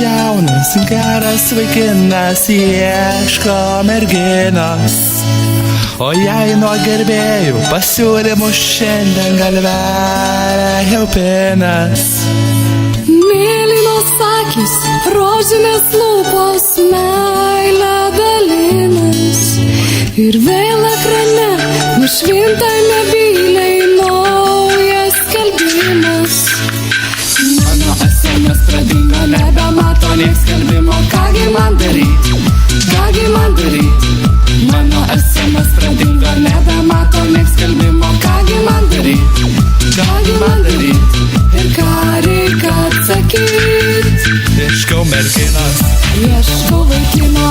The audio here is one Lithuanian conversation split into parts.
jaunas, geras vaikinas ieško merginos, o jei nuo gerbėjų pasiūlymų šiandien galvelė jau pinas. Mėlynos akys, rožinės lūpos, meilę dalinas, ir vėl ekrane nušvinta nebyliai naujas skelbimas. Mano SMS pradingo, nebemato nieks skelbimo, kągi man daryt, kągi man daryt. Mano SMS pradingo, nebemato nieks skelbimo, kągi man daryt, kągi man daryt. Ir ką reikia atsakyt? Ieškau merginos, Ieškau vaikino,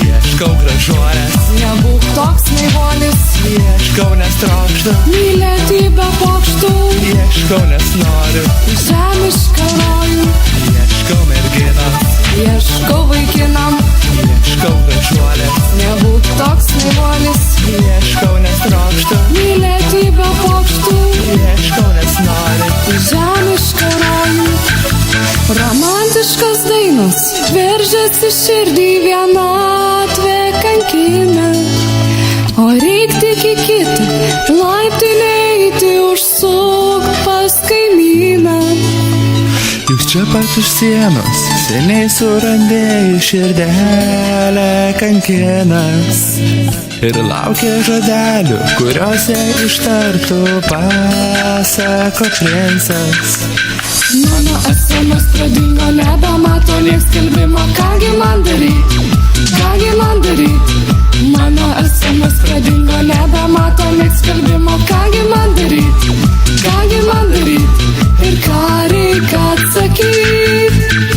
ieškau gražuolės, nebūk toks naivolis. ieškau nes trokštu, Mylėti be pokštų, ieškau nes noriu, žemišką rojų. ieškau merginos, Ieškau vaikinam, ieškau gražuolės, nebūk toks naivolis. ieškau nes trokštu, Mylėti be pokštų, ieškau nes noriu. žemišką rojų. Romantiškos dainos veržiasi širdį, vienatvė kankina, o reik tik į kitą laiptinę eiti, užsuk pas kaimyną. Juk čia pat už sienos seniai surandėjai širdelę kankinas ir laukia žodelių, kuriuose ištartų pasako princas. Mano SMS pradingo, nebemato nieks skelbimo, kągi man daryt, kągi man daryt. Mano SMS pradingo, nebemato nieks skelbimo, kągi man daryt, kągi man daryt. Ir ką reikia atsakyt?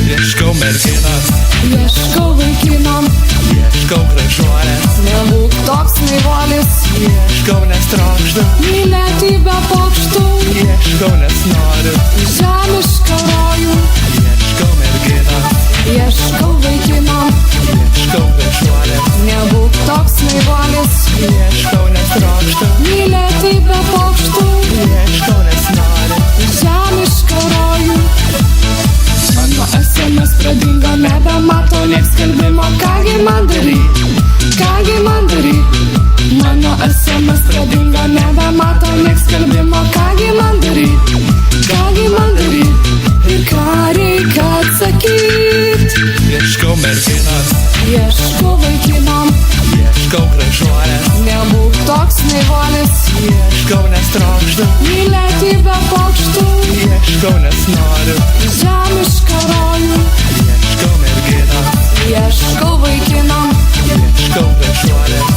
Ieškau merginos, Ieškau vaikinom, ieškau gražuolės, nebūk toks naivolis. ieškau nes trokštu, Mylėti be pokštų, ieškau nes noriu, žemišką rojų. ieškau merginos, Ieškau vaikinom, ieškau gražuolės, nebūk toks naivolis. ieškau nes trokštu, Mylėti be pokštų, ieškau nes noriu. žemišką rojų. Mano SMS pradingo, nebemato nieks skelbimo, kągi man daryt, kągi man daryt. Mano SMS pradingo, nebemato nieks skelbimo, kągi man daryt, kągi man daryt. Ir ką reikia atsakyt? Ieškau merginos, Ieškau vaikinom, ieškau gražuolės, nebūk toks naivolis. ieškau nes trokštu, Mylėti be pokštų, ieškau nes noriu, žemišką rojų. ieškau merginos, Ieškau vaikinom, ieškau gražuolės,